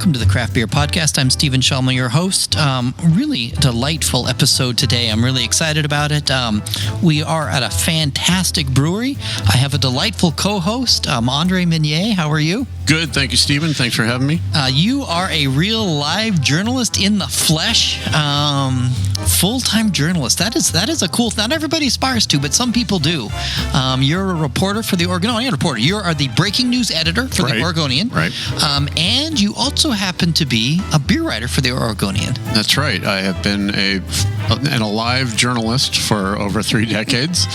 Welcome to the Craft Beer Podcast. I'm Steven Shomler, your host. Really delightful episode today. I'm really excited about it. We are at a fantastic brewery. I have a delightful co-host, Andre Meunier. How are you? Good. Thank you, Steven. Thanks for having me. You are a real live journalist in the flesh. Full-time journalist. That is a cool. Not everybody aspires to, but some people do. You're a reporter for the Oregonian. You're a reporter. You are the breaking news editor for the Oregonian. Right. And you also happen to be a beer writer for the Oregonian. That's right. I have been an alive journalist for over 3 decades.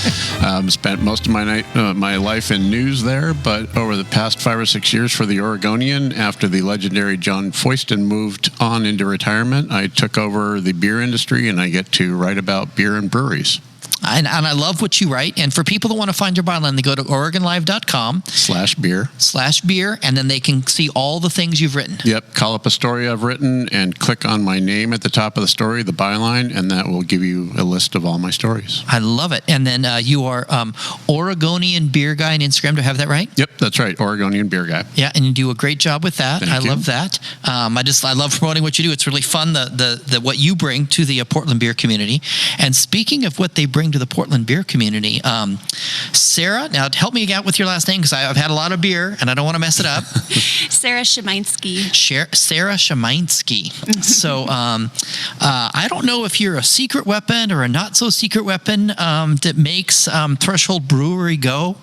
Spent most of my life in news there, but over the past 5 or 6 years for the Oregonian, after the legendary John Foyston moved on into retirement, I took over the beer industry, and I get to write about beer and breweries. And I love what you write. And for people that want to find your byline, they go to OregonLive.com/beer, and then they can see all the things you've written. Yep. Call up a story I've written and click on my name at the top of the story, the byline, and that will give you a list of all my stories. I love it. And then you are Oregonian Beer Guy on Instagram. Do I have that right? Yep, that's right. Oregonian Beer Guy. Yeah, and you do a great job with that. Thank you. Love that. I love promoting what you do. It's really fun, the what you bring to the Portland beer community. And speaking of what they bring to the Portland beer community, Sara, now help me out with your last name because I've had a lot of beer and I don't want to mess it up. Sara Szymanski. Sara Szymanski. So I don't know if you're a secret weapon or a not so secret weapon that makes Threshold Brewery go.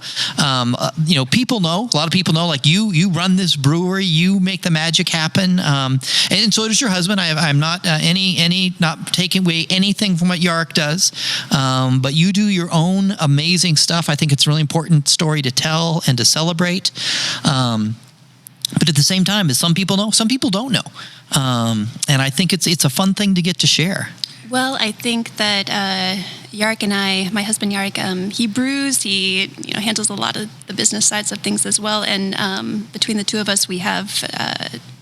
People know. A lot of people know. Like you run this brewery. You make the magic happen. And so does your husband. I'm not not taking away anything from what Yark does. But you do your own amazing stuff. I think it's a really important story to tell and to celebrate. But at the same time, as some people know, some people don't know. And I think it's a fun thing to get to share. Well, I think that Yark and my husband Yark, he brews, he handles a lot of the business sides of things as well. And between the two of us, we have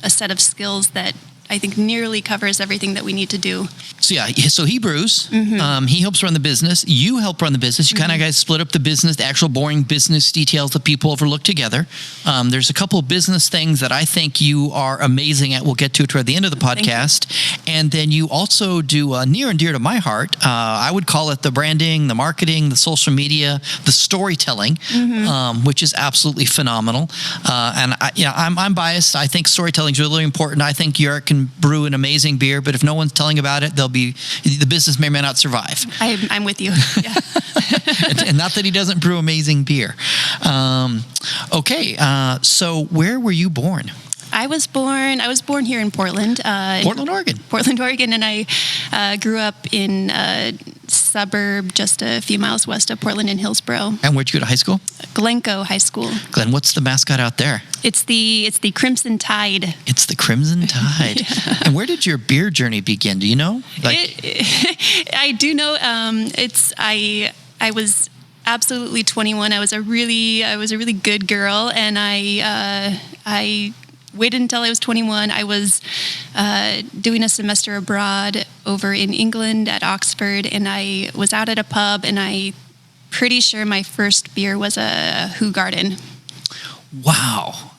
a set of skills that I think nearly covers everything that we need to do. So he brews. Mm-hmm. He helps run the business. You help run the business. You kind of guys split up the business, the actual boring business details that people overlook together. There's a couple of business things that I think you are amazing at. We'll get to toward the end of the podcast. And then you also do near and dear to my heart. I would call it the branding, the marketing, the social media, the storytelling, which is absolutely phenomenal. And I'm biased. I think storytelling is really important. I think Yark can brew an amazing beer, but if no one's telling about it, the business may or may not survive. I'm with you. Yeah. and not that he doesn't brew amazing beer. So where were you born? I was born here in Portland. Portland, Oregon. And I grew up in a suburb just a few miles west of Portland in Hillsborough. And where'd you go to high school? Glencoe High School. Glenn, what's the mascot out there? It's the Crimson Tide. It's the Crimson Tide. Yeah. And where did your beer journey begin? Do you know? I do know. I was absolutely 21. I was a really good girl, and I waited until I was 21. I was doing a semester abroad over in England at Oxford, and I was out at a pub, and I'm pretty sure my first beer was a Hoegaarden. Wow.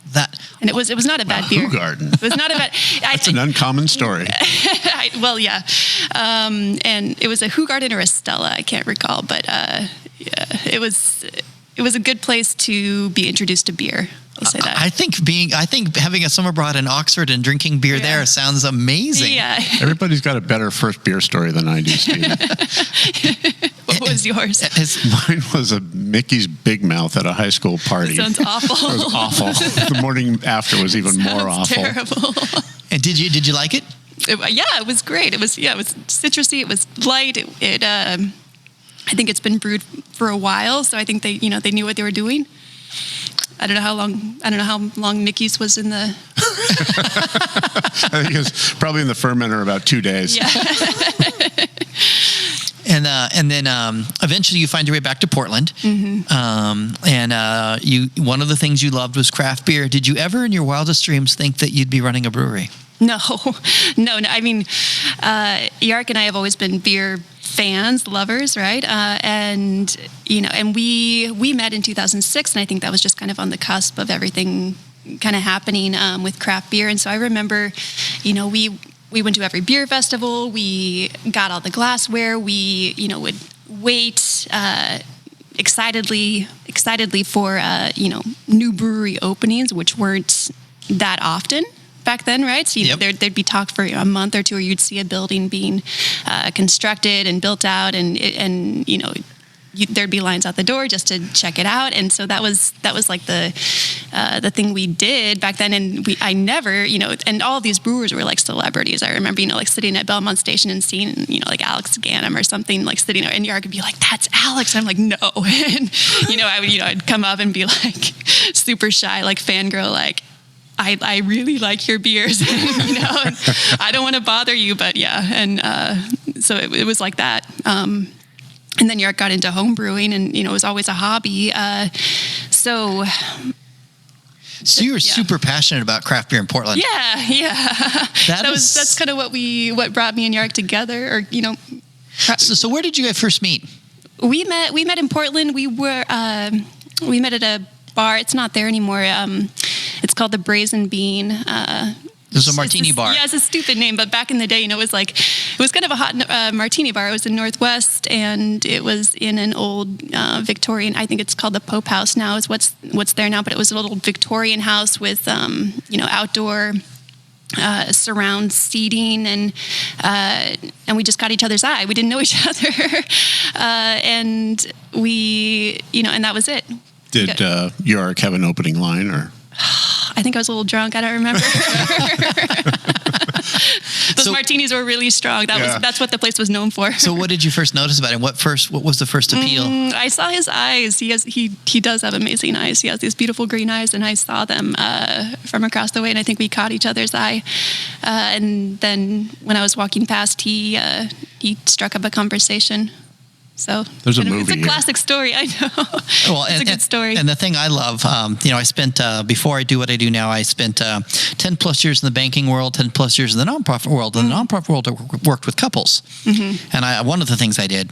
And it was not a bad beer. Hoegaarden. It was not a bad. That's an uncommon story. Yeah. And it was a Hoegaarden or a Stella. I can't recall, but it was a good place to be introduced to beer. I'll say that. I think having a summer abroad in Oxford and drinking beer there sounds amazing. Yeah. Everybody's got a better first beer story than I do, Steve. What was yours? Mine was a Mickey's Big Mouth at a high school party. That sounds awful. It was awful. The morning after was even more awful. Terrible. And did you like it? It was great. It was citrusy. It was light. I think it's been brewed for a while, so I think they knew what they were doing. I don't know how long Mickey's was in the. I think it was probably in the fermenter about 2 days. Yeah. And then eventually you find your way back to Portland. Mm-hmm. One of the things you loved was craft beer. Did you ever in your wildest dreams think that you'd be running a brewery? No. I mean, Yark and I have always been beer fans, lovers, right? And we met in 2006, and I think that was just kind of on the cusp of everything kind of happening with craft beer. And so I remember, we went to every beer festival. We got all the glassware. We, would wait excitedly for, new brewery openings, which weren't that often back then, right? So there'd be talk for a month or two, or you'd see a building being constructed and built out, and there'd be lines out the door just to check it out. And so that was like the thing we did back then. And I never, and all of these brewers were like celebrities. I remember, like sitting at Belmont Station and seeing, like Alex Ganem or something, like sitting there, and Yark would be like, "That's Alex." And I'm like, "No." And, I'd come up and be like super shy, like fangirl, like, I really like your beers, and I don't want to bother you, but yeah. And so it was like that. And then Yark got into home brewing, and it was always a hobby. So you were super passionate about craft beer in Portland. Yeah. That's kind of what brought me and Yark together, or So where did you guys first meet? We met in Portland. We met at a bar. It's not there anymore. It's called the Brazen Bean. There's a martini bar. Yeah, it's a stupid name, but back in the day, it was kind of a hot martini bar. It was in Northwest, and it was in an old Victorian. I think it's called the Pope House now. Is what's there now, but it was a little Victorian house with outdoor surround seating, and we just caught each other's eye. We didn't know each other, and we and that was it. Did Yark have an opening line, or? I think I was a little drunk. I don't remember. Those martinis were really strong. That's what the place was known for. So what did you first notice about him? What was the first appeal? I saw his eyes. He does have amazing eyes. He has these beautiful green eyes, and I saw them from across the way, and I think we caught each other's eye. And then when I was walking past, he struck up a conversation. So there's a movie. It's a classic story. I know. Well, it's a good story. And the thing I love, I spent before I do what I do now, I spent 10 plus years in the banking world, 10 plus years in the nonprofit world. In the nonprofit world, I worked with couples, and one of the things I did.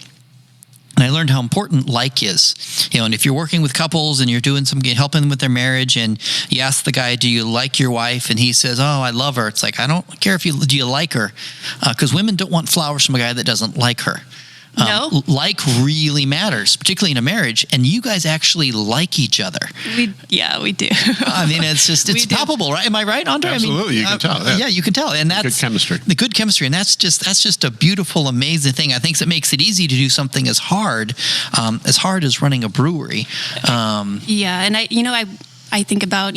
And I learned how important like is, and if you're working with couples and you're doing helping them with their marriage, and you ask the guy, "Do you like your wife?" and he says, "Oh, I love her." It's like, I don't care do you like her, because women don't want flowers from a guy that doesn't like her. No. Like really matters, particularly in a marriage, and you guys actually like each other. We do. I mean, it's palpable, right? Am I right, Andre? Absolutely, you can tell. Yeah, you can tell, and that's good chemistry. The good chemistry, and that's just a beautiful, amazing thing. I think it makes it easy to do something as hard as running a brewery. Yeah, and I think about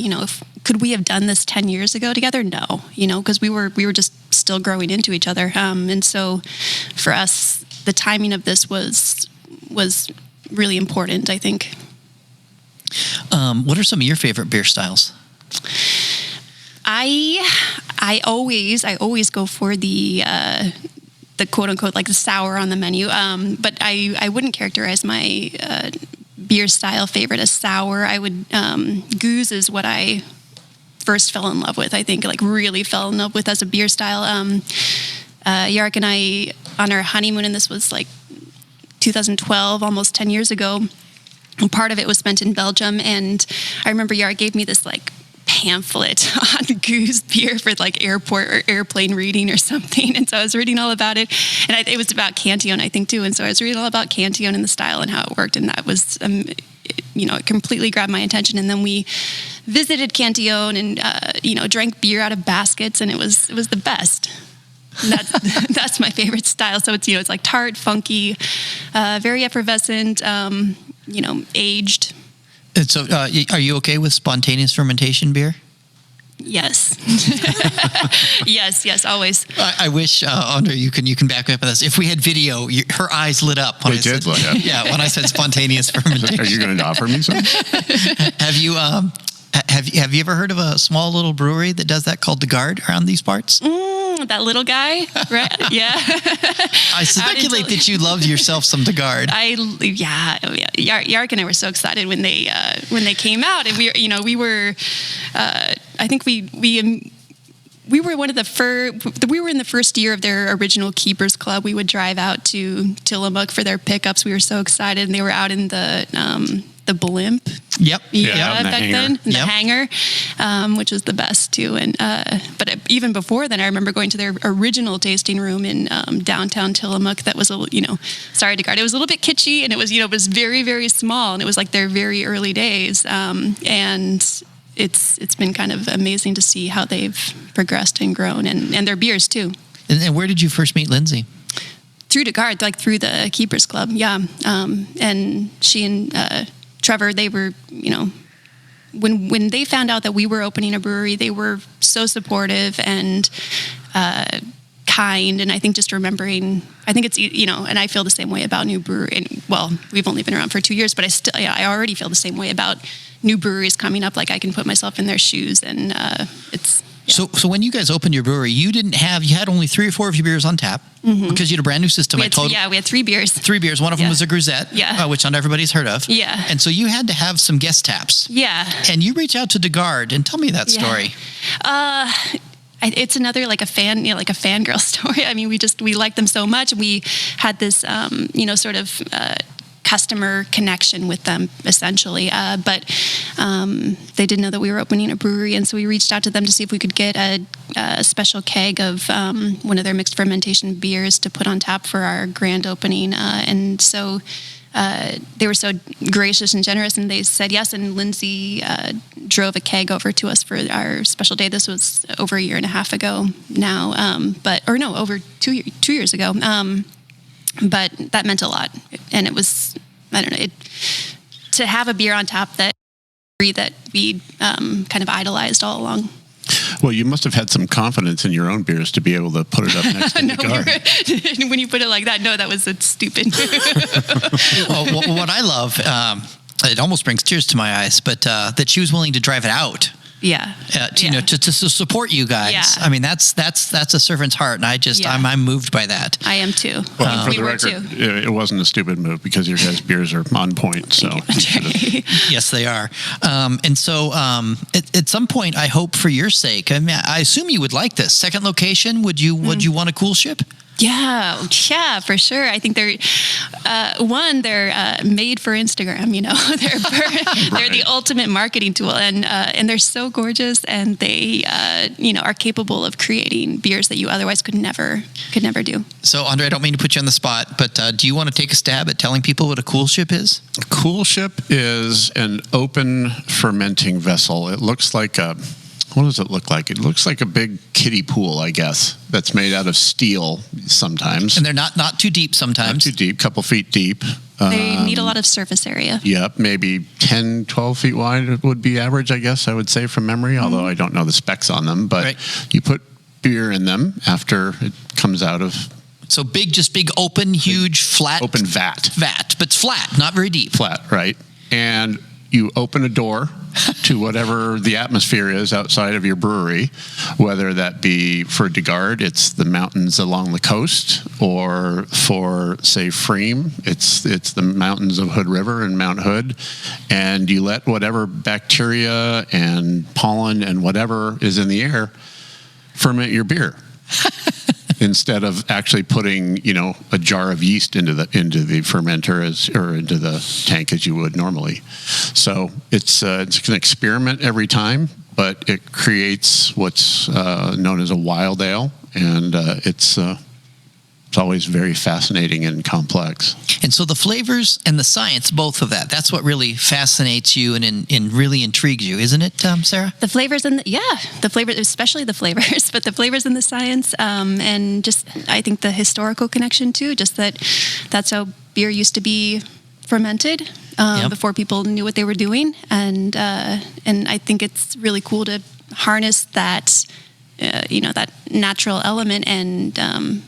could we have done this 10 years ago together? No, because we were just still growing into each other, and so for us, the timing of this was really important, I think. What are some of your favorite beer styles? I always go for the quote unquote like the sour on the menu. But I wouldn't characterize my beer style favorite as sour. I would Goose is what I first fell in love with. I think like really fell in love with as a beer style. Yark and I, on our honeymoon, and this was like 2012, almost 10 years ago, and part of it was spent in Belgium, and I remember Yark gave me this like pamphlet on Goose beer for like airport or airplane reading or something, and so I was reading all about it, and it was about Cantillon, I think, too, and so I was reading all about Cantillon and the style and how it worked, and that was it completely grabbed my attention. And then we visited Cantillon and drank beer out of baskets, and it was the best. That's my favorite style. So it's it's like tart, funky, very effervescent, aged. And so, are you okay with spontaneous fermentation beer? Yes. yes, always. I wish, Andre, you can back me up on this. If we had video, her eyes lit up. When Yeah, when I said spontaneous fermentation. Are you going to offer me some? Have you ever heard of a small little brewery that does that called The Guard around these parts? That little guy, right? Yeah. I speculate that you loved yourself some The Guard. Yark and I were so excited when they came out, and we were, I think we were one of the first. We were in the first year of their original Keepers Club. We would drive out to Tillamook for their pickups. We were so excited, and they were out in the the blimp. Yep. Yeah, and the back hanger. then, the Yep. hanger, which was the best too. And but even before then, I remember going to their original tasting room in downtown Tillamook. That was sorry to guard. It was a little bit kitschy, and it was very, very small, and it was like their very early days. And it's been kind of amazing to see how they've progressed and grown, and their beers too. And where did you first meet Lindsay? Through DeGard, like through the Keepers Club, yeah. And she and Trevor, they were, when they found out that we were opening a brewery, they were so supportive and kind. And I think just remembering, I think it's, and I feel the same way about new brewery. And, well, we've only been around for 2 years, but I already feel the same way about new breweries coming up. Like I can put myself in their shoes, and it's. Yeah. So when you guys opened your brewery, you had only 3 or 4 of your beers on tap because you had a brand new system. We had 3 beers. 3 beers. One of them was a Grisette, which not everybody's heard of. Yeah. And so you had to have some guest taps. Yeah. And you reach out to DeGard and tell me that story. It's another like a fangirl story. I mean, we liked them so much. We had this, sort of customer connection with them essentially, but they didn't know that we were opening a brewery, and so we reached out to them to see if we could get a special keg of one of their mixed fermentation beers to put on tap for our grand opening, and so they were so gracious and generous, and they said yes. And Lindsay drove a keg over to us for our special day. This was over a year and a half ago now, over 2 years ago. But that meant a lot, and it was, I don't know, to have a beer on tap that we kind of idolized all along. Well, you must have had some confidence in your own beers to be able to put it up next to DeGard. When you put it like that, no, that was stupid. Well, what I love, it almost brings tears to my eyes, but that she was willing to drive it out. Yeah. To support you guys. Yeah. I mean, that's a servant's heart, and I'm moved by that. I am too. Well, for the record, it wasn't a stupid move because your guys' beers are on point. So yes, they are. And so at some point, I hope for your sake, I mean, I assume you would like this second location. Would you want a cool ship? Yeah, for sure. I think they're made for Instagram. They're the ultimate marketing tool, and they're so gorgeous, and they are capable of creating beers that you otherwise could never do. So, Andre, I don't mean to put you on the spot, but do you want to take a stab at telling people what a cool ship is? A cool ship is an open fermenting vessel. It looks like what does it look like? It looks like a big kiddie pool, I guess, that's made out of steel sometimes. And they're not too deep sometimes. Not too deep, couple feet deep. They need a lot of surface area. Yep, maybe 10, 12 feet wide would be average, I guess, I would say from memory, although I don't know the specs on them. But you put beer in them after it comes out of... So big open, huge, flat... Open vat. But it's flat, not very deep. Flat, right. And you open a door to whatever the atmosphere is outside of your brewery, whether that be for DeGard, it's the mountains along the coast, or for, say, Freem, it's the mountains of Hood River and Mount Hood, and you let whatever bacteria and pollen and whatever is in the air ferment your beer. Instead of actually putting, a jar of yeast into the fermenter or into the tank as you would normally. So it's an experiment every time, but it creates what's known as a wild ale, and it's always very fascinating and complex. And so the flavors and the science, both of that's what really fascinates you and really intrigues you, isn't it, Sarah? The flavors and the flavors, especially the flavors, but the flavors and the science, and just I think the historical connection too. Just that's how beer used to be fermented before people knew what they were doing, and I think it's really cool to harness that that natural element and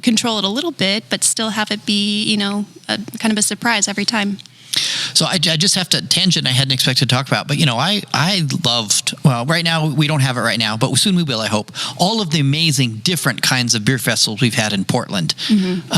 control it a little bit, but still have it be, a kind of a surprise every time. So I just have to tangent I hadn't expected to talk about, but I loved, well, right now we don't have it right now, but soon we will, I hope, all of the amazing different kinds of beer festivals we've had in Portland. Mm-hmm.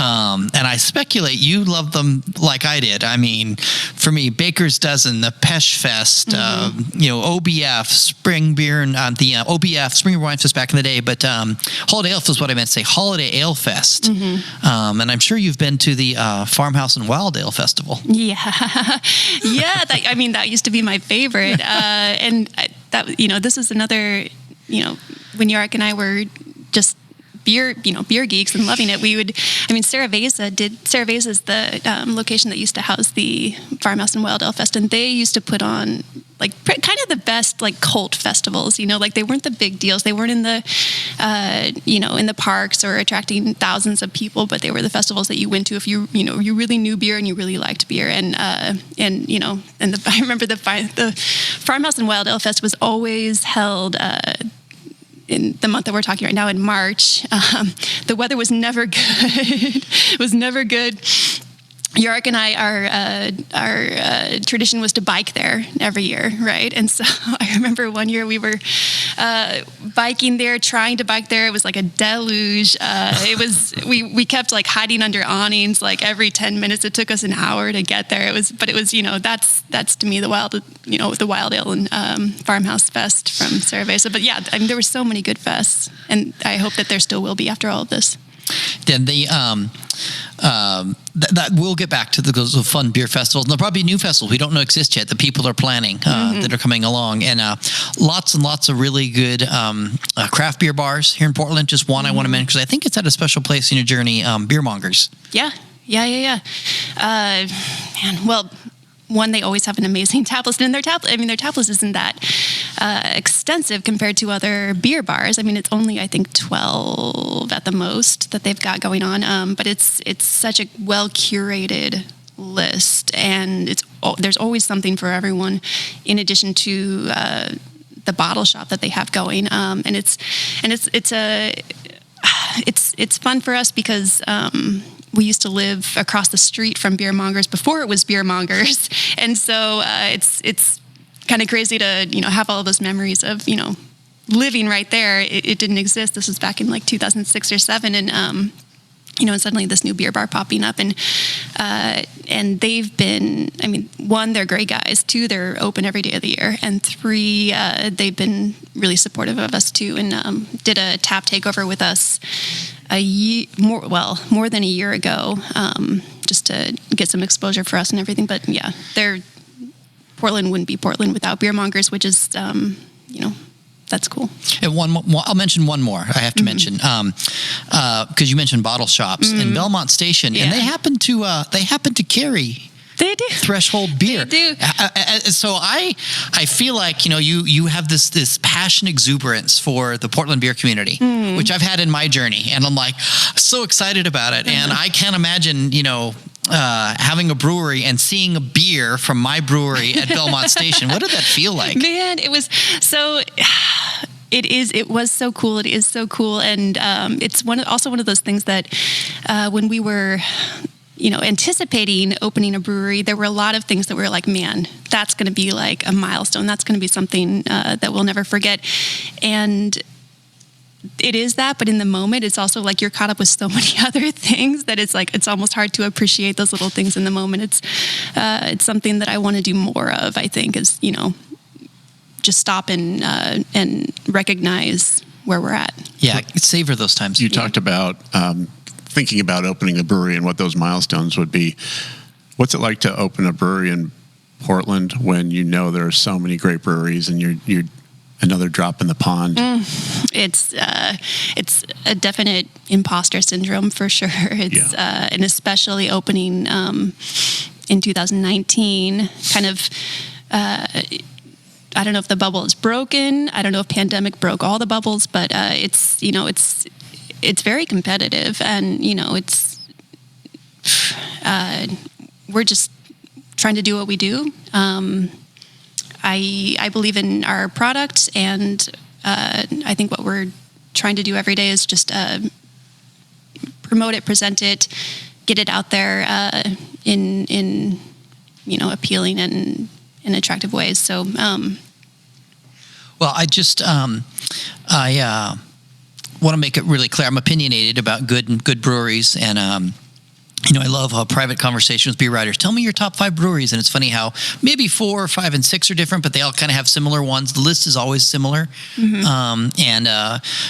And I speculate you love them like I did. I mean, for me, Baker's Dozen, the Pesh Fest, OBF, Spring Beer, and the OBF, Spring Beer Wine Fest back in the day, but Holiday Ale Fest is what I meant to say, Holiday Ale Fest. Mm-hmm. And I'm sure you've been to the Farmhouse and Wild Ale Festival. Yeah. Yeah, that used to be my favorite. And this was another, when Yorick and I were just beer geeks and loving it, Sara Vesa is the location that used to house the Farmhouse and Wild Ale Fest, and they used to put on kind of the best cult festivals, they weren't the big deals. They weren't in the, in the parks or attracting thousands of people, but they were the festivals that you went to if you really knew beer and you really liked beer. And I remember the Farmhouse and Wild Ale Fest was always held, in the month that we're talking right now, in March. The weather was never good. It was never good. Yorick and I, our tradition was to bike there every year, right? And so I remember one year we were biking there, trying to bike there. It was like a deluge. We kept hiding under awnings every 10 minutes. It took us an hour to get there. But it was that's to me the Wild Ale and Farmhouse Fest from Sara Vesa. But yeah, there were so many good fests, and I hope that there still will be after all of this. Then that we'll get back to those fun beer festivals. And there'll probably be new festivals we don't know exist yet that people are planning that are coming along, and lots and lots of really good craft beer bars here in Portland. Just one I want to mention because I think it's at a special place in your journey. Beer Mongers. Yeah. One, they always have an amazing tap list, and their tap list isn't that extensive compared to other beer bars. It's only, I think, 12 at the most that they've got going on. But it's such a well curated list, and there's always something for everyone. In addition to the bottle shop that they have going, and it's fun for us because. We used to live across the street from Beer Mongers before it was Beer Mongers, and so it's kind of crazy to have all of those memories of living right there. It didn't exist. This was back in 2006 or 7, and and suddenly this new beer bar popping up, and they've been. One, they're great guys. Two, they're open every day of the year, and three, they've been really supportive of us too, and did a tap takeover with us. More than a year ago, just to get some exposure for us and everything. But yeah, Portland wouldn't be Portland without Beer Mongers, which is, that's cool. And I'll mention one more. I have to mention because you mentioned bottle shops in Belmont Station, and they happen to carry. They do. Threshold beer. They do. So I feel like you have this passion exuberance for the Portland beer community, which I've had in my journey, and I'm so excited about it. And I can't imagine having a brewery and seeing a beer from my brewery at Belmont Station. What did that feel like? Man, it was so. It was so cool. It is so cool, and it's also one of those things that when we were. Anticipating opening a brewery, there were a lot of things that were man, that's going to be a milestone. That's going to be something that we'll never forget. And it is that, but in the moment, it's also you're caught up with so many other things that it's almost hard to appreciate those little things in the moment. It's something that I want to do more of, I think, is, just stop and recognize where we're at. Yeah, savor those times. You talked about thinking about opening a brewery and what those milestones would be. What's it like to open a brewery in Portland when there are so many great breweries and you're another drop in the pond? It's a definite imposter syndrome for sure. It's and especially opening in 2019, kind of. I don't know if the bubble is broken. I don't know if pandemic broke all the bubbles, but it's very competitive, and we're just trying to do what we do. I believe in our product, and I think what we're trying to do every day is just promote it, present it, get it out there in appealing and in attractive ways. So, well, I just I want to make it really clear. I'm opinionated about good breweries, and I love a private conversation with beer writers. Tell me your top 5 breweries, and it's funny how maybe 4, 5, and 6 are different, but they all kind of have similar ones. The list is always similar. And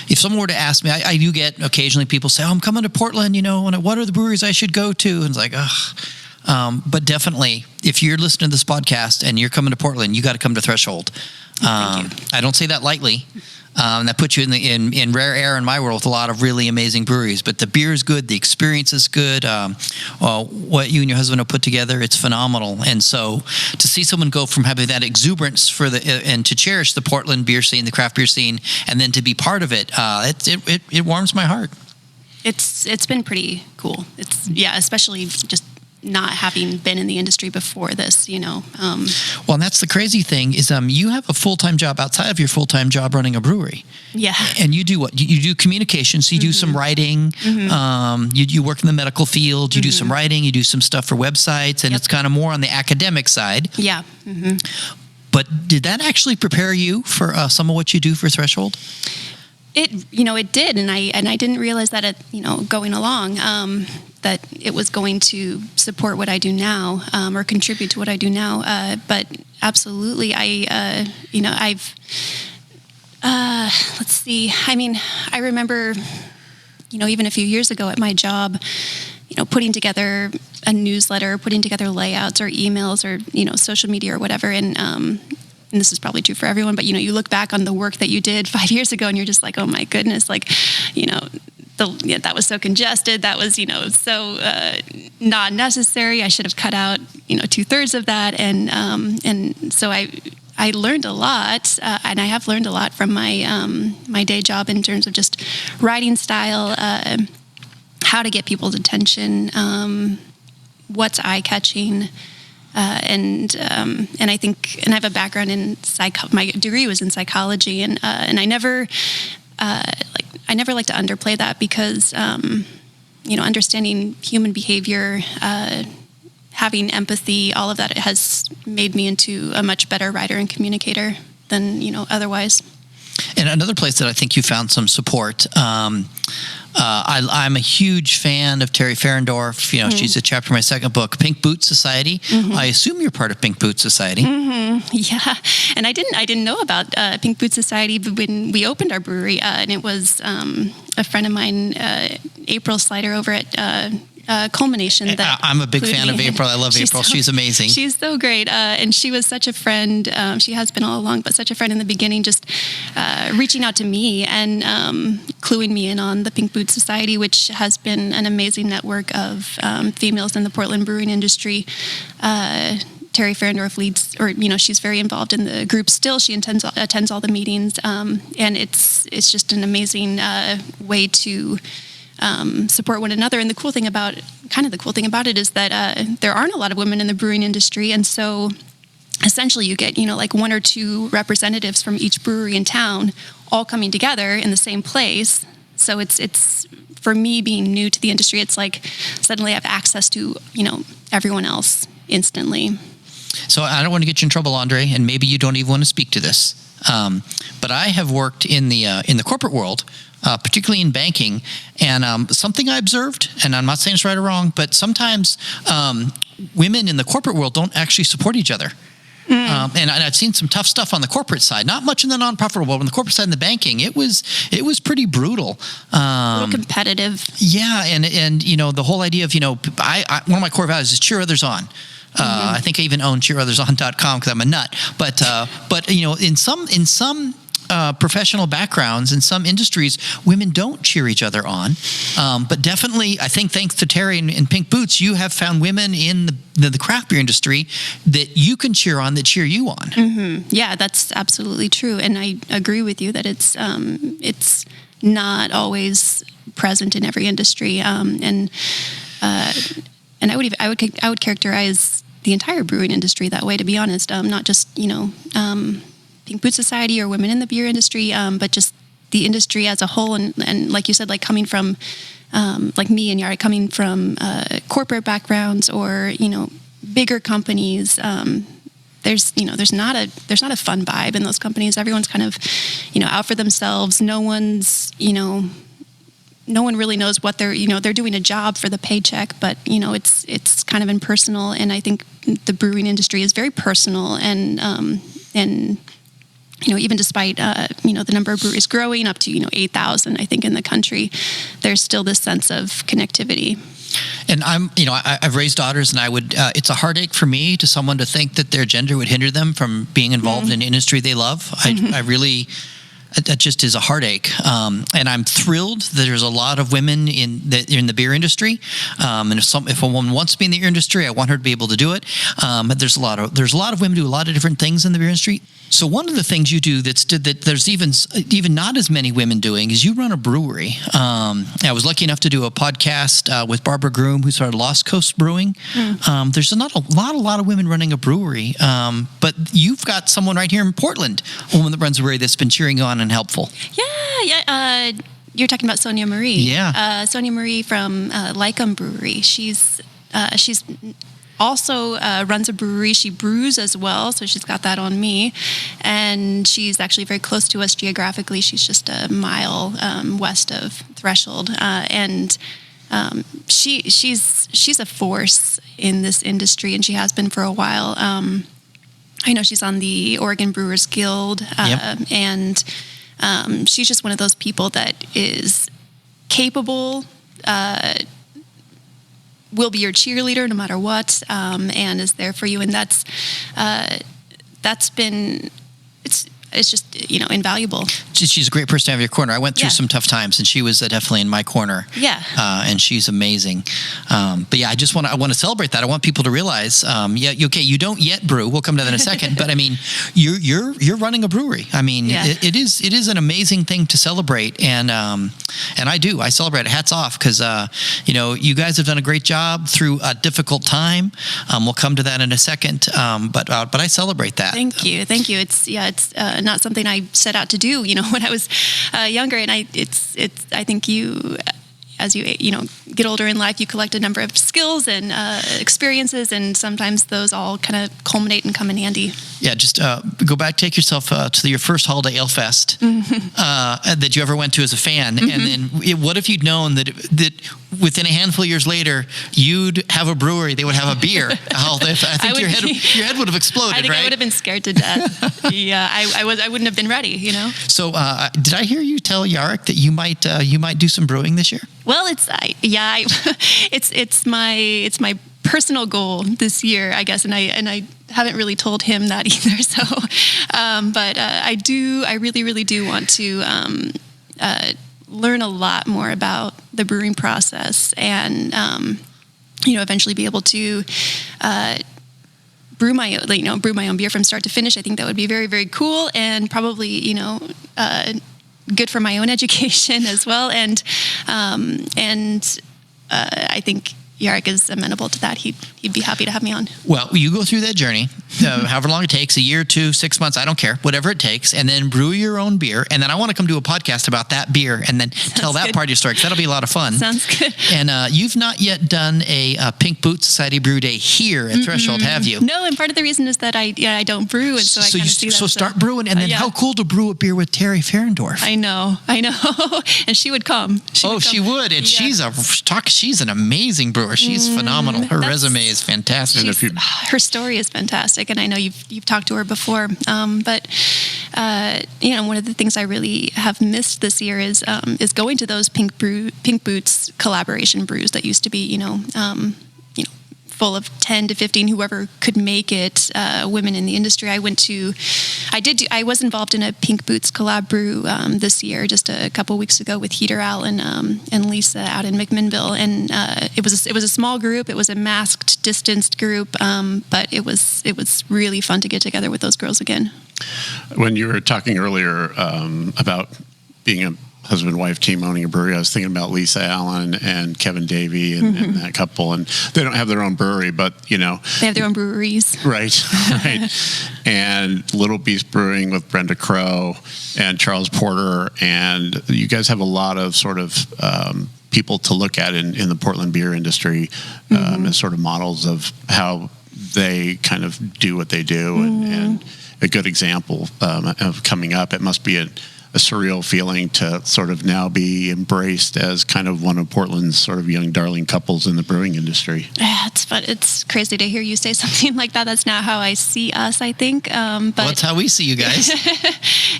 if someone were to ask me, I do get occasionally people say, "Oh, I'm coming to Portland. What are the breweries I should go to?" And it's But definitely, if you're listening to this podcast and you're coming to Portland, you got to come to Threshold. Thank you. I don't say that lightly. That puts you in rare air in my world with a lot of really amazing breweries. But the beer is good, the experience is good. What you and your husband have put together, it's phenomenal. And so to see someone go from having that exuberance and to cherish the Portland beer scene, the craft beer scene, and then to be part of it, it warms my heart. It's been pretty cool. Especially just not having been in the industry before this, Well, and that's the crazy thing is you have a full-time job outside of your full-time job running a brewery. Yeah. And you do what? You do communication, so you do some writing. You work in the medical field. You do some writing. You do some stuff for websites, and it's kind of more on the academic side. Yeah. But did that actually prepare you for some of what you do for Threshold? It did, and I didn't realize that going along that it was going to support what I do now or contribute to what I do now. But absolutely, I've let's see. I mean, I remember, even a few years ago at my job, putting together a newsletter, putting together layouts or emails or social media or whatever, and this is probably true for everyone, but you look back on the work that you did 5 years ago and you're just like, oh my goodness, like, that was so congested. That was, so not necessary. I should have cut out, 2/3 of that. And so I learned a lot, and I have learned a lot from my day job in terms of just writing style, how to get people's attention, what's eye-catching. And I think, and I have a background in my degree was in psychology, and I never like to underplay that because, understanding human behavior, having empathy, all of that, it has made me into a much better writer and communicator than, otherwise. And another place that I think you found some support, I'm a huge fan of Terry Ferendorf. She's a chapter of my second book, Pink Boot Society. I assume you're part of Pink Boot Society. Yeah, and I didn't know about Pink Boot Society when we opened our brewery, and it was a friend of mine, April Slider over at Culmination. That I'm a big fan of April. I love April. She's amazing. She's so great, and she was such a friend. She has been all along, but such a friend in the beginning, just reaching out to me and cluing me in on the Pink Boot Society, which has been an amazing network of females in the Portland brewing industry. Terry Ferendorf leads, she's very involved in the group still. She attends all the meetings, and it's just an amazing way to support one another. And the cool thing about it is that there aren't a lot of women in the brewing industry, and so essentially you get like one or two representatives from each brewery in town all coming together in the same place. So it's for me, being new to the industry, it's like suddenly I have access to everyone else instantly. So I don't want to get you in trouble, Andre, and maybe you don't even want to speak to this. But I have worked in the corporate world, particularly in banking, and something I observed, and I'm not saying it's right or wrong, but sometimes women in the corporate world don't actually support each other. And I've seen some tough stuff on the corporate side, not much in the nonprofit world, but on the corporate side in the banking, it was pretty brutal. A little competitive. Yeah, and the whole idea of, one of my core values is cheer others on. I think I even own cheerothersOn.com because I'm a nut. But in some professional backgrounds, in some industries, women don't cheer each other on. But definitely, I think thanks to Terry and Pink Boots, you have found women in the craft beer industry that you can cheer on, that cheer you on. Yeah, that's absolutely true. And I agree with you that it's not always present in every industry. And I would characterize the entire brewing industry that way, to be honest. Not just Pink Boot Society or women in the beer industry, but just the industry as a whole. And like you said, like coming from like me and Yara, coming from corporate backgrounds or bigger companies. There's not a fun vibe in those companies. Everyone's kind of out for themselves. No one really knows what they're doing a job for the paycheck, but it's kind of impersonal. And I think the brewing industry is very personal, and even despite the number of breweries growing up to 8,000, I think, in the country, there's still this sense of connectivity. And I've raised daughters, and I would. It's a heartache for me to someone to think that their gender would hinder them from being involved in an industry they love. I really. That just is a heartache, and I'm thrilled that there's a lot of women in the beer industry. And if a woman wants to be in the beer industry, I want her to be able to do it. But there's a lot of women who do a lot of different things in the beer industry. So one of the things you do that there's even not as many women doing is you run a brewery. I was lucky enough to do a podcast with Barbara Groom, who started Lost Coast Brewing. There's not a lot of women running a brewery, but you've got someone right here in Portland, a woman that runs a brewery that's been cheering you on and helpful. Yeah. You're talking about Sonia Marie. Yeah. Sonia Marie from Lycum Brewery. She's also runs a brewery. She brews as well, so she's got that on me. And she's actually very close to us geographically. She's just a mile west of Threshold. And she's a force in this industry, and she has been for a while. I know she's on the Oregon Brewers Guild, and she's just one of those people that is capable, will be your cheerleader no matter what, and is there for you. And that's been, it's just, invaluable. She's a great person to have in your corner. I went through some tough times, and she was definitely in my corner. Yeah. And she's amazing. But yeah, I want to celebrate that. I want people to realize, you don't yet brew. We'll come to that in a second. But I mean, you're running a brewery. I mean, it is an amazing thing to celebrate, and I celebrate it. Hats off, because you guys have done a great job through a difficult time. We'll come to that in a second. But I celebrate that. Thank you. It's not something I set out to do, when I was younger. And I think as you get older in life, you collect a number of skills and experiences, and sometimes those all kind of culminate and come in handy. Yeah, just go back, take yourself to your first Holiday Ale Fest that you ever went to as a fan, and then what if you'd known that within a handful of years later, you'd have a brewery, they would have a beer. I think your head would have exploded, I think right? I would have been scared to death. Yeah, I wouldn't have been ready, So did I hear you tell Jarek that you might do some brewing this year? Well, it's my personal goal this year, I guess, and I haven't really told him that either. So, but I really do want to learn a lot more about the brewing process, and eventually be able to brew my own beer from start to finish. I think that would be very, very cool, and probably good for my own education as well. And I think Jarek is amenable to that. He'd be happy to have me on. Well, you go through that journey, however long it takes, a year, 2, 6 months, I don't care, whatever it takes, and then brew your own beer. And then I want to come do a podcast about that beer and then tell that part of your story, because that'll be a lot of fun. Sounds good. And you've not yet done a Pink Boot Society Brew Day here at Threshold, have you? No, and part of the reason is that I don't brew, and so I kind of see that. So start brewing, and then how cool to brew a beer with Terry Ferendorf. I know, and she would come. She would, and she's an amazing brewer. She's phenomenal. Her resume is fantastic. Her story is fantastic, and I know you've talked to her before. But one of the things I really have missed this year is going to those Pink Boots collaboration brews that used to be full of 10 to 15, whoever could make it, women in the industry. I was involved in a Pink Boots collab brew this year, just a couple weeks ago, with Heater Al and Lisa out in McMinnville, and it was a small group. It was a masked, distanced group, but it was really fun to get together with those girls again. When you were talking earlier about being a husband-wife team owning a brewery, I was thinking about Lisa Allen and Kevin Davey and that couple, and they don't have their own brewery, but they have their own breweries. Right. And Little Beast Brewing with Brenda Crow and Charles Porter, and you guys have a lot of sort of people to look at in the Portland beer industry as sort of models of how they kind of do what they do, and a good example of coming up. It must be a surreal feeling to sort of now be embraced as kind of one of Portland's sort of young darling couples in the brewing industry. Yeah, it's fun. It's crazy to hear you say something like that. That's not how I see us, I think. But that's how we see you guys.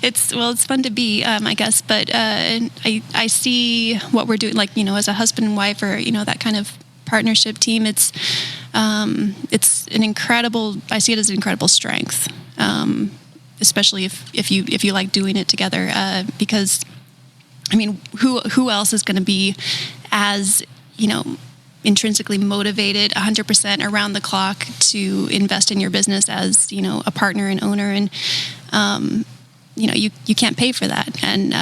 It's fun to be, I guess. But I see what we're doing, like, as a husband and wife, or, that kind of partnership team. It's an incredible. I see it as an incredible strength, especially if you like doing it together. Because, I mean, who else is going to be as intrinsically motivated 100% around the clock to invest in your business as a partner and owner, and you can't pay for that. And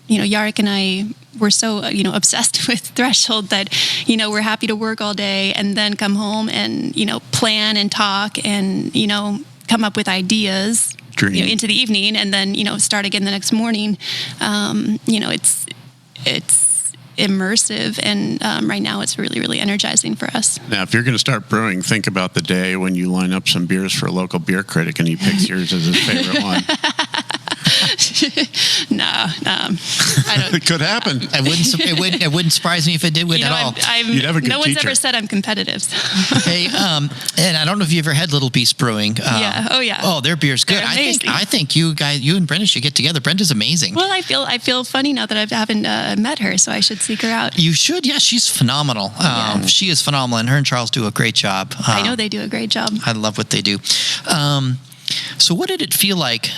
Jarek and I were so obsessed with Threshold that we're happy to work all day and then come home and plan and talk and come up with ideas into the evening, and then start again the next morning. It's immersive, and right now it's really, really energizing for us. Now, if you're going to start brewing, think about the day when you line up some beers for a local beer critic and he picks yours as his favorite one. No, I don't. It could happen. It wouldn't surprise me if it did at all. You'd have a good no one's teacher. ever said I'm competitive. So. Hey, and I don't know if you ever had Little Beast Brewing. Yeah. Oh, yeah. Oh, their beer's good. They're amazing. I think you and Brenda should get together. Brenda's amazing. Well, I feel funny now that I haven't met her, so I should seek her out. You should. Yeah, she's phenomenal. She is phenomenal, and her and Charles do a great job. I know they do a great job. I love what they do. So what did it feel like?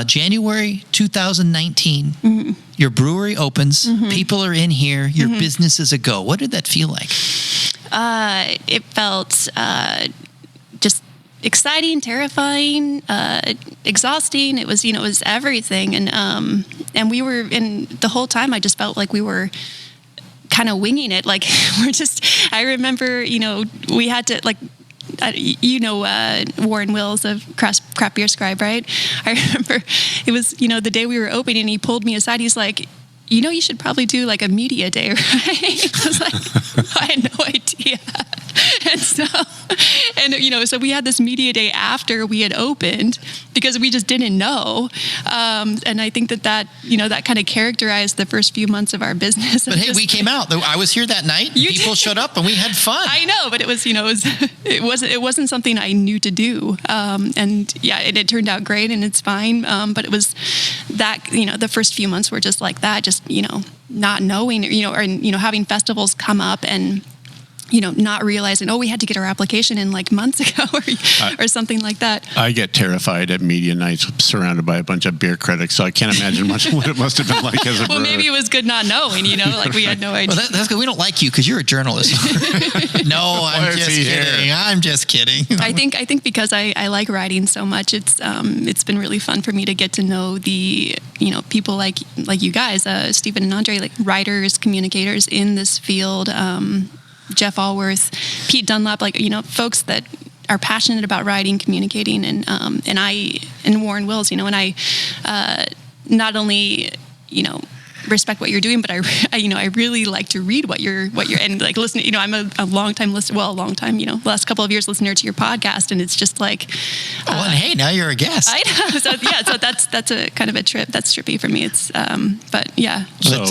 January 2019, mm-hmm. your brewery opens, mm-hmm. people are in here, your mm-hmm. business is a go. What did that feel like? It felt just exciting, terrifying, exhausting. It was everything, and we were in the whole time. I just felt like we were kind of winging it. Like I remember, we had to Warren Wills of Craft Beer Scribe, right? I remember it was, the day we were opening, and he pulled me aside. He's like, you should probably do like a media day, right? I was like, I had no idea. So we had this media day after we had opened because we just didn't know. And I think that kind of characterized the first few months of our business. But hey, we came out. I was here that night. People showed up and we had fun. I know, but it wasn't something I knew to do. And it turned out great and it's fine. But it was that, the first few months were just like that, just, not knowing, or having festivals come up and, not realizing, we had to get our application in like months ago or something like that. I get terrified at media nights surrounded by a bunch of beer critics, so I can't imagine much what it must have been like as a brewer. Well, maybe it was good not knowing, like we had no idea. Well, that's good. We don't like you because you're a journalist. No, I'm just kidding. I'm just kidding. I think because I like writing so much, it's been really fun for me to get to know the, people like you guys, Steven and Andre, like writers, communicators in this field, Jeff Allworth, Pete Dunlap, folks that are passionate about writing, communicating, and Warren Wills, and I not only, respect what you're doing, but I really like to read what you're and like listen. I'm a long time listener. Well, a long time. Last couple of years listener to your podcast, and it's just like. And hey, now you're a guest. I know. So so that's a kind of a trip. That's trippy for me. It's but yeah. So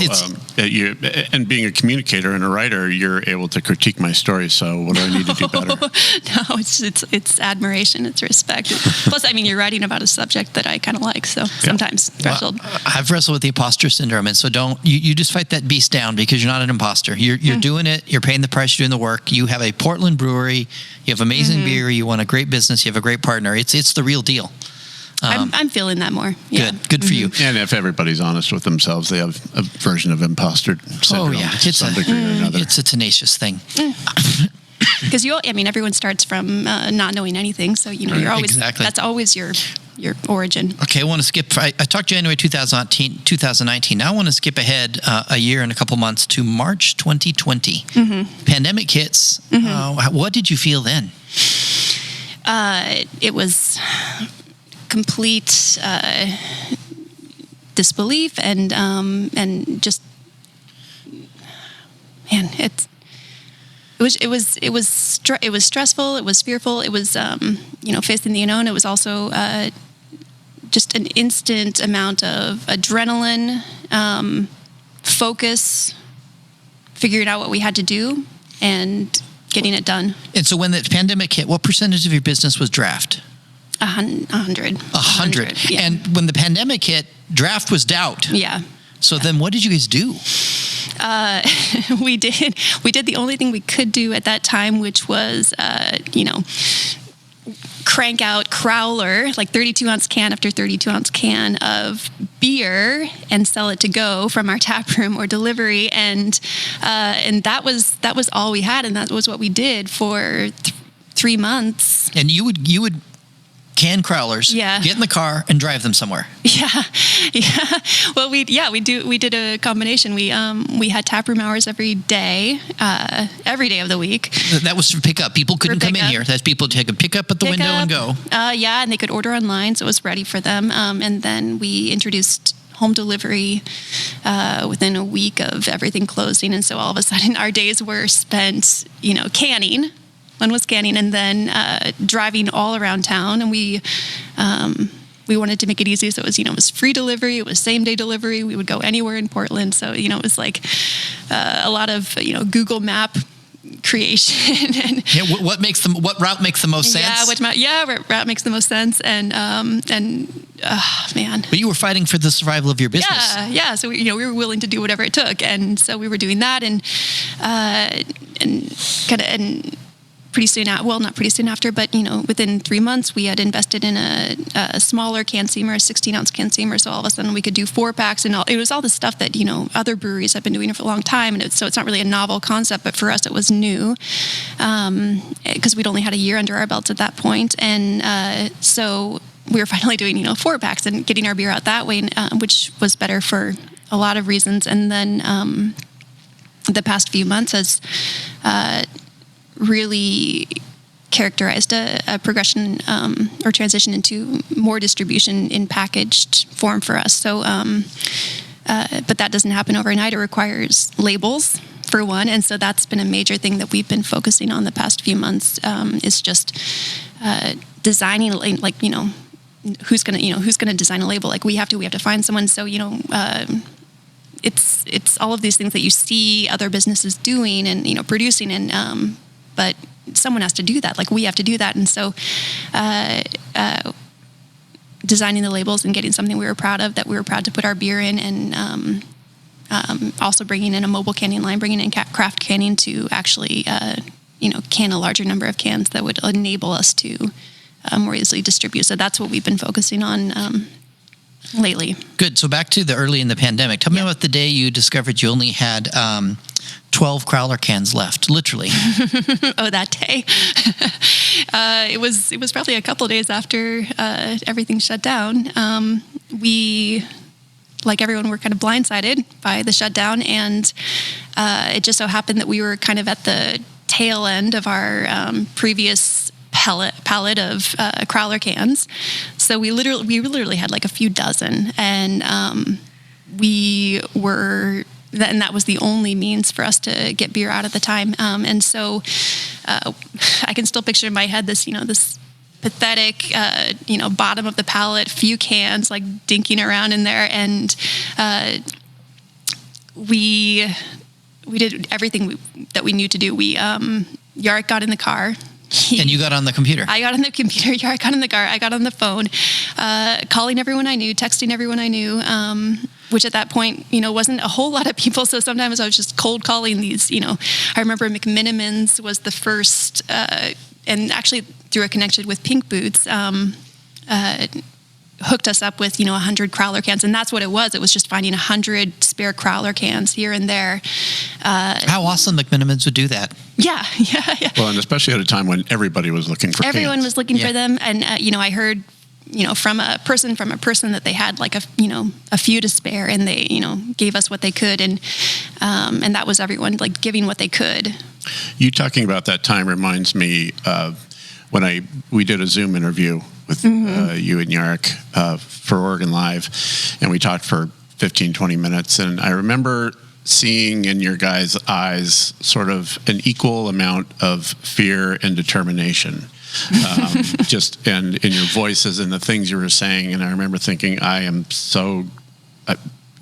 and being a communicator and a writer, you're able to critique my story. So what do I need to do better? No, it's admiration. It's respect. Plus, you're writing about a subject that I kind of like. So sometimes Threshold. Well, I've wrestled with the imposter syndrome, and so don't you just fight that beast down because you're not an imposter. You're doing it. You're paying the price. You're doing the work. You have a Portland brewery. You have amazing beer. You want a great business. You have a great partner. It's the real deal. I'm feeling that more. Yeah. Good for you. And if everybody's honest with themselves, they have a version of imposter syndrome to some degree or another. It's a tenacious thing. Because everyone starts from not knowing anything, so you're always that's always your origin. Okay, I want to skip. I talked January 2019. Now I want to skip ahead a year and a couple months to March 2020. Mm-hmm. Pandemic hits. Mm-hmm. What did you feel then? It was complete disbelief and just man, it was stressful. It was fearful. It was facing the unknown. It was also just an instant amount of adrenaline, focus, figuring out what we had to do, and getting it done. And so when the pandemic hit, what percentage of your business was draft? 100. 100. Yeah. And when the pandemic hit, draft was doubt. Yeah. So then what did you guys do? we did the only thing we could do at that time, which was, crank out crowler, like 32-ounce can after 32-ounce can of beer and sell it to go from our tap room or delivery. And that was all we had. And that was what we did for 3 months. And you would can crowlers, yeah, get in the car and drive them somewhere. Yeah. Well, we did a combination. We had taproom hours every day of the week. That was for pickup. People couldn't come in here. That's people could pick up at the window and go. Yeah, and they could order online, so it was ready for them. And then we introduced home delivery within a week of everything closing, and so all of a sudden our days were spent, canning. One was canning, and then driving all around town. And we wanted to make it easy, so it was free delivery. It was same day delivery. We would go anywhere in Portland. So it was like a lot of Google Map creation. And what route makes the most sense? What route makes the most sense? And man. But you were fighting for the survival of your business. Yeah. So we were willing to do whatever it took, and so we were doing that, and pretty soon, not pretty soon after, but within 3 months, we had invested in a smaller can seamer, a 16-ounce can seamer. So all of a sudden, we could do 4-packs, and it was all the stuff that other breweries have been doing it for a long time. And so it's not really a novel concept, but for us, it was new because we'd only had a year under our belts at that point, and so we were finally doing 4-packs and getting our beer out that way, which was better for a lot of reasons. And then the past few months has really characterized a progression or transition into more distribution in packaged form for us. So, but that doesn't happen overnight. It requires labels, for one, and so that's been a major thing that we've been focusing on the past few months. Is just designing, who's gonna design a label? Like we have to find someone. So it's all of these things that you see other businesses doing and producing, and but someone has to do that. Like we have to do that, and so designing the labels and getting something we were proud of, that we were proud to put our beer in, and also bringing in a mobile canning line, bringing in craft canning to actually can a larger number of cans that would enable us to more easily distribute. So that's what we've been focusing on lately. Good. So back to the early in the pandemic. Tell me about the day you discovered you only had 12 crowler cans left, literally. Oh, that day. It was probably a couple of days after everything shut down. We, like everyone, were kind of blindsided by the shutdown, and it just so happened that we were kind of at the tail end of our previous palette of crowler cans. So we literally had like a few dozen, and and that was the only means for us to get beer out at the time. And so I can still picture in my head this pathetic, bottom of the pallet, few cans like dinking around in there. And we did everything that we knew to do. Yarrick got in the car. And you got on the computer. I got on the computer. Yarrick got in the car. I got on the phone, calling everyone I knew, texting everyone I knew, which at that point, wasn't a whole lot of people. So sometimes I was just cold calling these, I remember McMinimans was the first, and actually through a connection with Pink Boots, hooked us up with 100 crowler cans, and that's what it was. It was just finding 100 spare crowler cans here and there. How awesome McMinimans would do that. Yeah. Well, and especially at a time when everybody was looking for everyone cans. was looking for them, and I heard from a person that they had like a few to spare, and they gave us what they could, and that was everyone like giving what they could. You talking about that time reminds me of when we did a Zoom interview with you and Yarrick for Oregon Live, and we talked for 15, 20 minutes, and I remember seeing in your guys' eyes sort of an equal amount of fear and determination, just and in your voices and the things you were saying. And I remember thinking, I am so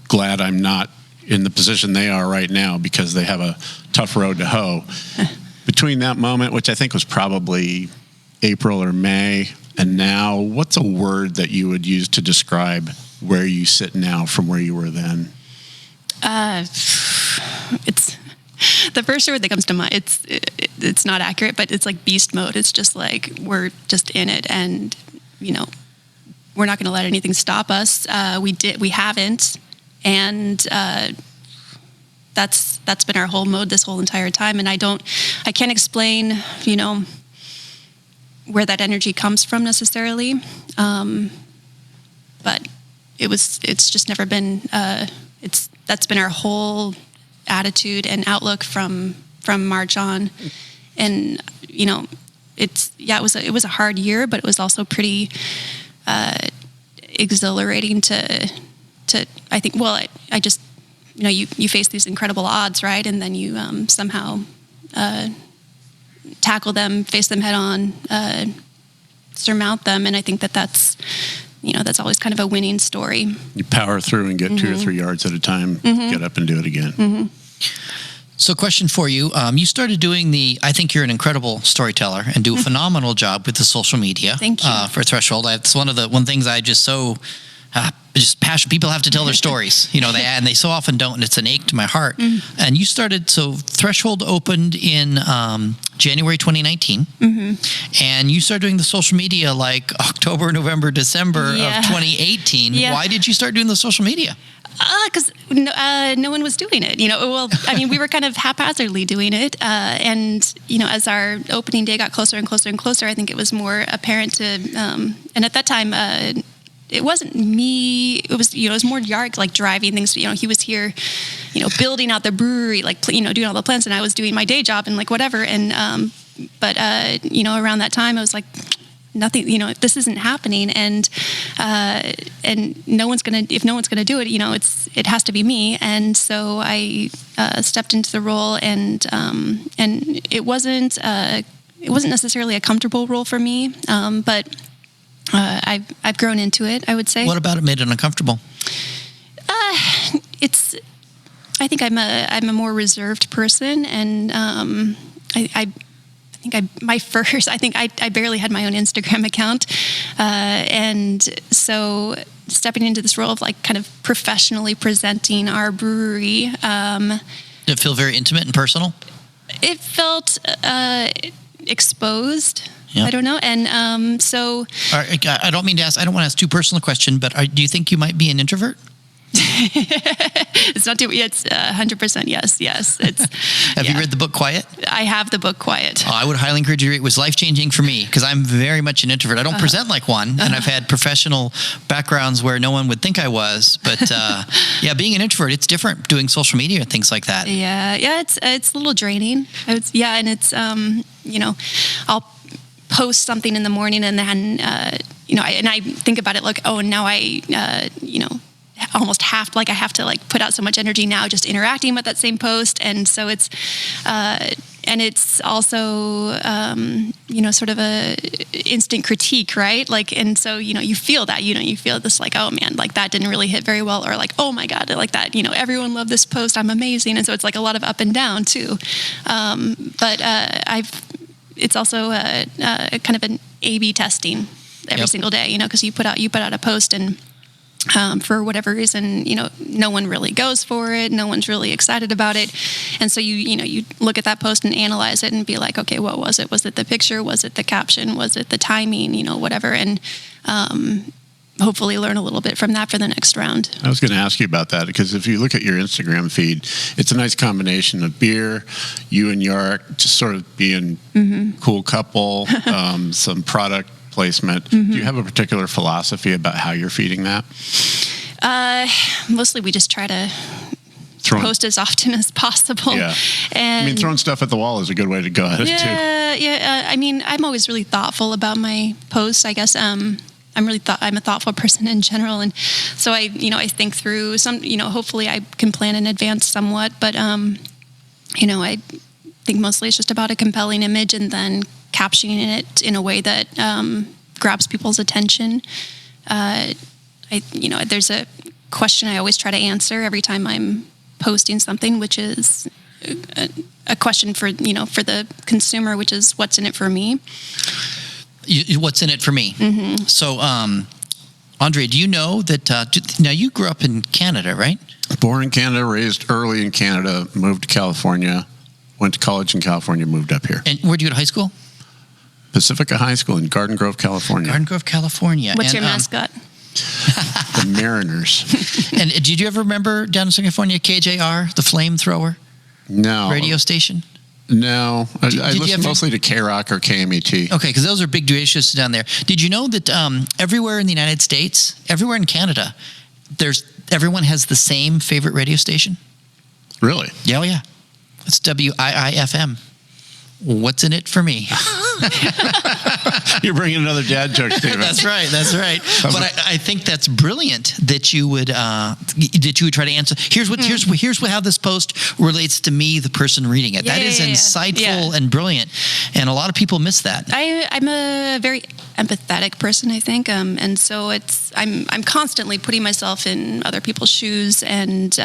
glad I'm not in the position they are right now, because they have a tough road to hoe. Between that moment, which I think was probably April or May, and now, what's a word that you would use to describe where you sit now from where you were then? it's the first word that comes to mind. It's not accurate, but it's like beast mode. It's just like we're just in it, and we're not going to let anything stop us. We haven't, and that's been our whole mode this whole entire time. And I can't explain, where that energy comes from necessarily, but it's just never been. That's been our whole attitude and outlook from March on, and it was a hard year, but it was also pretty exhilarating to I think. Well, I just you face these incredible odds, right, and then you somehow tackle them, face them head on, surmount them, and I think that's always kind of a winning story. You power through and get 2 or 3 yards at a time, get up and do it again. So question for you. You started doing I think you're an incredible storyteller and do a phenomenal job with the social media. Thank you. For Threshold. It's one of the things I just so just passionate. People have to tell their stories, and they so often don't, and it's an ache to my heart. And you started, so Threshold opened in January 2019, and you started doing the social media like October, November, December of 2018. Yeah. Why did you start doing the social media? Because no one was doing it. Well, I mean, we were kind of haphazardly doing it. And, as our opening day got closer and closer and closer, I think it was more apparent to, and at that time, it wasn't me. It was, it was more Yark, like driving things. He was here, building out the brewery, like, doing all the plans, and I was doing my day job and like whatever. And, but around that time, I was like, nothing, this isn't happening. And if no one's going to do it, it has to be me. And so I stepped into the role, and it wasn't necessarily a comfortable role for me. But I've grown into it, I would say. What about it made it uncomfortable? I think I'm a more reserved person, and I barely had my own Instagram account, and so stepping into this role of like kind of professionally presenting our brewery. Did it feel very intimate and personal? It felt exposed. Yep. I don't know. And so... I don't mean to ask, I don't want to ask too personal a question, but do you think you might be an introvert? It's not too... It's 100% yes. Have you read the book Quiet? I have the book Quiet. I would highly encourage you to read it. It was life-changing for me because I'm very much an introvert. I don't present like one, and I've had professional backgrounds where no one would think I was. But being an introvert, it's different doing social media and things like that. Yeah, it's a little draining. And it's, I'll post something in the morning, and then and I think about it like, oh, now I almost have to like put out so much energy now just interacting with that same post, and so it's and it's also sort of a instant critique, right? Like, and so you feel that you feel this like, oh man, like that didn't really hit very well, or like, oh my god, like that everyone loved this post, I'm amazing. And so it's like a lot of up and down too, but it's also kind of an A/B testing every single day, because you put out a post, and for whatever reason, no one really goes for it, no one's really excited about it, and so you look at that post and analyze it and be like, okay, what was it? Was it the picture? Was it the caption? Was it the timing? Whatever, and hopefully learn a little bit from that for the next round. I was going to ask you about that, because if you look at your Instagram feed, it's a nice combination of beer, you and Yark just sort of being cool couple, some product placement. Do you have a particular philosophy about how you're feeding that? Mostly we just try to post as often as possible. Yeah. And throwing stuff at the wall is a good way to go at it too. Yeah. I'm always really thoughtful about my posts, I guess. I'm a thoughtful person in general, and so I think through some, hopefully I can plan in advance somewhat, but I think mostly it's just about a compelling image and then captioning it in a way that grabs people's attention. There's a question I always try to answer every time I'm posting something, which is a question for the consumer, which is, what's in it for me? What's in it for me? So Andre, do you know that, now you grew up in Canada, right? Born in Canada, raised early in Canada, moved to California, went to college in California, moved up here. And where'd you go to high school? Pacifica High School in Garden Grove, California. Garden Grove, California. What's your mascot? The Mariners. And did you ever remember down in Southern California, KJR, the flamethrower No. radio station? No. I did you listen ever- mostly to K-Rock or KMET. Okay, because those are big radio stations down there. Did you know that everywhere in the United States, everywhere in Canada, everyone has the same favorite radio station? Really? Yeah, oh yeah. It's WIIFM. What's in it for me? You're bringing another dad joke, Steven. That's right. But I think that's brilliant that you would try to answer. Here's how this post relates to me, the person reading it. That is insightful and brilliant, and a lot of people miss that. I'm a very empathetic person, I think, and so I'm constantly putting myself in other people's shoes and.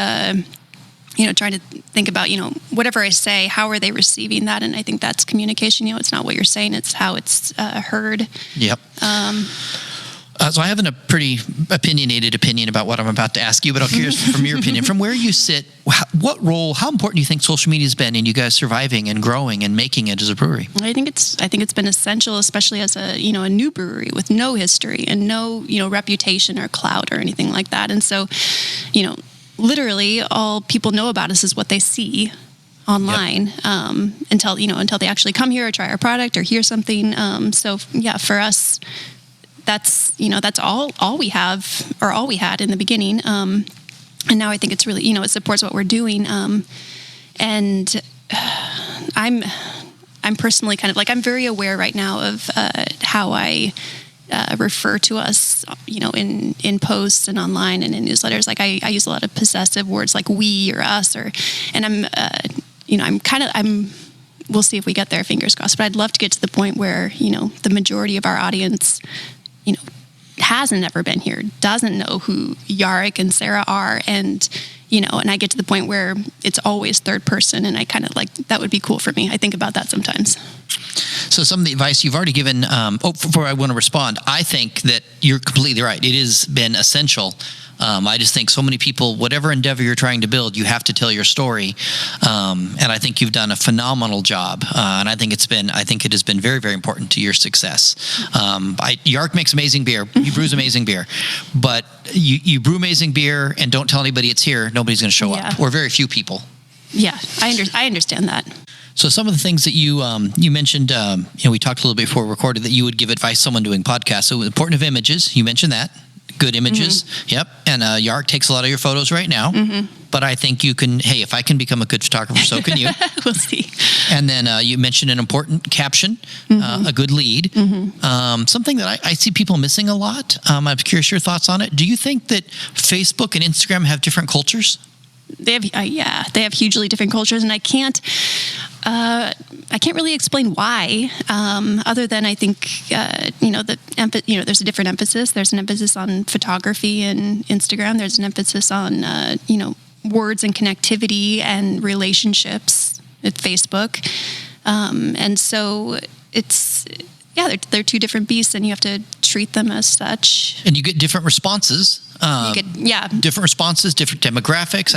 Trying to think about, whatever I say, how are they receiving that? And I think that's communication. It's not what you're saying, it's how it's heard. Yep. So I have a pretty opinionated opinion about what I'm about to ask you, but I'm curious from your opinion, from where you sit, how important do you think social media has been in you guys surviving and growing and making it as a brewery? I think it's been essential, especially as a new brewery with no history and no reputation or clout or anything like that. And so, literally all people know about us is what they see online. Until they actually come here or try our product or hear something. So yeah, for us, that's all we have or all we had in the beginning. And now I think it's really, it supports what we're doing. And I'm personally kind of I'm very aware right now of how I refer to us, in posts and online and in newsletters. I use a lot of possessive words like we or us, and we'll see if we get there, fingers crossed. But I'd love to get to the point where, the majority of our audience, hasn't ever been here, doesn't know who Yarrick and Sara are, and I get to the point where it's always third person, and I kind of that would be cool for me. I think about that sometimes. So some of the advice you've already given, before I want to respond, I think that you're completely right. It has been essential. I just think so many people, whatever endeavor you're trying to build, you have to tell your story. And I think you've done a phenomenal job. And I think it has been very, very important to your success. Yarrick makes amazing beer. He brews amazing beer. But you brew amazing beer and don't tell anybody it's here, nobody's going to show up. Or very few people. Yeah, I understand that. So some of the things that you mentioned, we talked a little bit before we recorded that you would give advice to someone doing podcasts. So important of images, you mentioned that. Good images. Mm-hmm. Yep. And Yarrick takes a lot of your photos right now. Mm-hmm. But I think you can, hey, if I can become a good photographer, so can you. We'll see. And then you mentioned an important caption, a good lead. Mm-hmm. Something that I see people missing a lot. I'm curious your thoughts on it. Do you think that Facebook and Instagram have different cultures? They have, they have hugely different cultures, and I can't really explain why, other than I think, there's a different emphasis. There's an emphasis on photography and Instagram. There's an emphasis on, words and connectivity and relationships at Facebook. And so they're two different beasts, and you have to treat them as such. And you get different responses. Different responses, different demographics.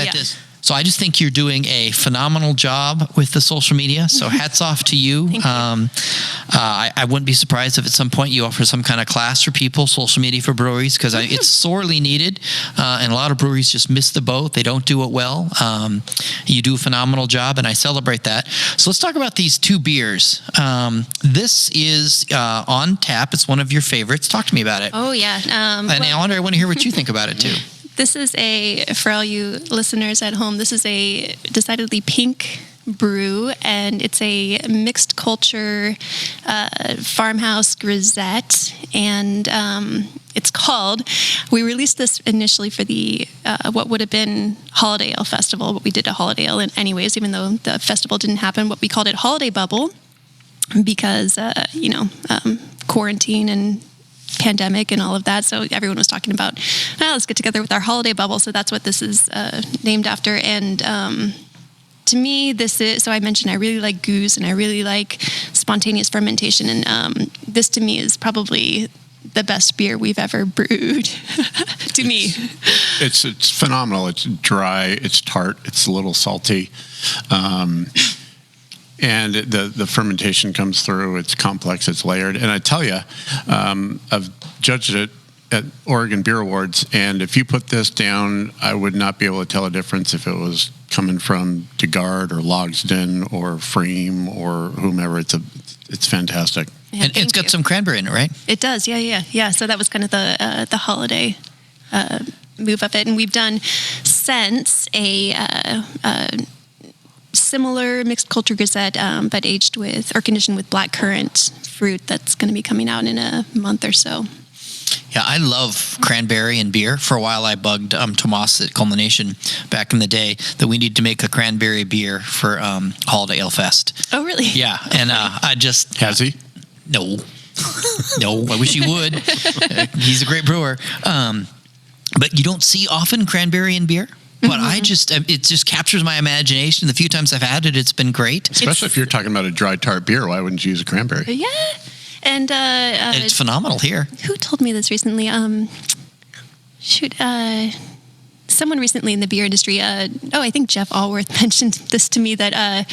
So I just think you're doing a phenomenal job with the social media. So hats off to you. Thank you. I wouldn't be surprised if at some point you offer some kind of class for people, social media for breweries, because it's sorely needed. And a lot of breweries just miss the boat. They don't do it well. You do a phenomenal job, and I celebrate that. So let's talk about these two beers. This is on tap. It's one of your favorites. Talk to me about it. Oh, yeah. And Andre, I want to hear what you think about it, too. This is for all you listeners at home, this is a decidedly pink brew, and it's a mixed culture farmhouse grisette, and we released this initially for the what would have been Holiday Ale Festival, but we did a Holiday Ale anyways, even though the festival didn't happen. But we called it Holiday Bubble because quarantine and pandemic and all of that, so everyone was talking about let's get together with our holiday bubble, so that's what this is named after. And to me, this is, so I mentioned I really like goose and I really like spontaneous fermentation, and this to me is probably the best beer we've ever brewed to me. It's phenomenal. It's dry, it's tart, it's a little salty. And the fermentation comes through. It's complex. It's layered. And I tell you, I've judged it at Oregon Beer Awards, and if you put this down, I would not be able to tell a difference if it was coming from DeGard or Logsden or Freem or whomever. It's fantastic. Yeah, and it's got some cranberry in it, right? It does, yeah. So that was kind of the holiday move of it, and we've done since a similar mixed culture gazette, but aged with or conditioned with blackcurrant fruit that's going to be coming out in a month or so. Yeah, I love cranberry and beer. For a while, I bugged Tomas at Culmination back in the day that we need to make a cranberry beer for Holiday Ale Fest. Oh, really? Yeah, and I just... Has he? No. No, I wish he would. He's a great brewer. But you don't see often cranberry in beer. But it just captures my imagination. The few times I've had it, it's been great. Especially if you're talking about a dry tart beer, why wouldn't you use a cranberry? Yeah. And it's phenomenal here. Who told me this recently? Someone recently in the beer industry. I think Jeff Allworth mentioned this to me that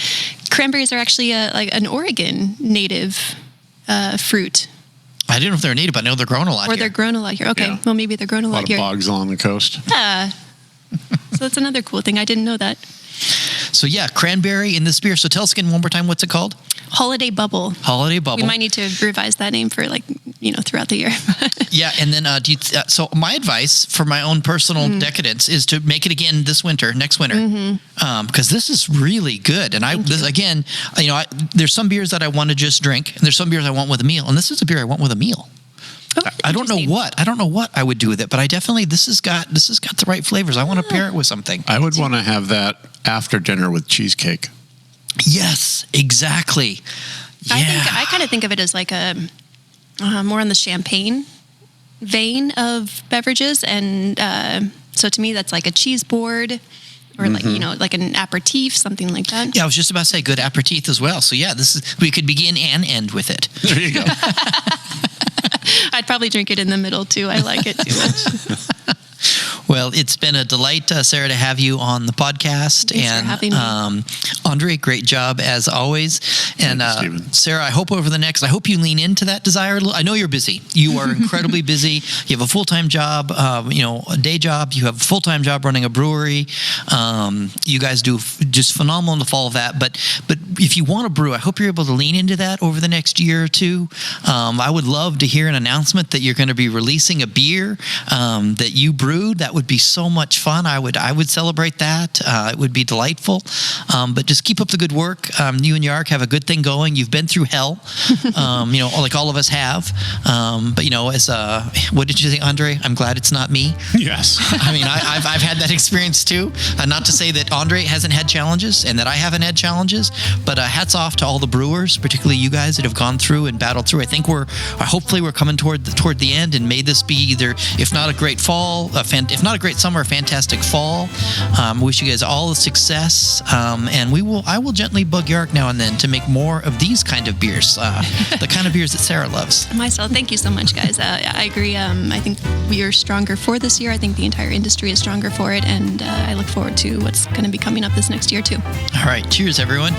cranberries are actually like an Oregon native fruit. I didn't know if they're native, but I know they're grown a lot here. Or they're grown a lot here. Okay, Yeah. well maybe they're grown a lot here. A lot of bogs along the coast. So that's another cool thing. I didn't know that. So yeah, cranberry in this beer. So tell us again one more time, what's it called? Holiday Bubble. Holiday Bubble. We might need to revise that name for throughout the year. Yeah, and then so my advice for my own personal decadence is to make it again next winter, because this is really good. And there's some beers that I want to just drink, and there's some beers I want with a meal, and this is a beer I want with a meal. Oh, I don't know what I would do with it, but I definitely this has got the right flavors. I want to pair it with something. I would want to have that after dinner with cheesecake. Yes, exactly. Yeah. I kind of think of it as like a more on the champagne vein of beverages, and so to me that's like a cheese board or like an aperitif, something like that. Yeah, I was just about to say good aperitif as well. So yeah, we could begin and end with it. There you go. I'd probably drink it in the middle too. I like it too much. Well, it's been a delight, Sarah, to have you on the podcast. Thanks for having me. Andre, great job as always. And Sarah, I hope I hope you lean into that desire. I know you're busy. You are incredibly busy. You have a full-time job, a day job. You have a full-time job running a brewery. You guys do just phenomenal in the fall of that. But if you want to brew, I hope you're able to lean into that over the next year or two. I would love to hear an announcement that you're going to be releasing a beer that you brewed. That would be so much fun. I would celebrate that. It would be delightful. But just keep up the good work. You and Yark have a good thing going. You've been through hell, like all of us have. But what did you think, Andre? I'm glad it's not me. Yes. I mean, I've had that experience too. Not to say that Andre hasn't had challenges and that I haven't had challenges, but hats off to all the brewers, particularly you guys that have gone through and battled through. I think hopefully we're coming toward the end, and may this be either, if not a great fall, if not a great summer, a fantastic fall. Wish you guys all the success, and I will gently bug Yark now and then to make more of these kind of beers, the kind of beers that Sarah loves. Myself, thank you so much, guys. I agree. I think we are stronger for this year. I think the entire industry is stronger for it, and I look forward to what's going to be coming up this next year too. All right, cheers, everyone.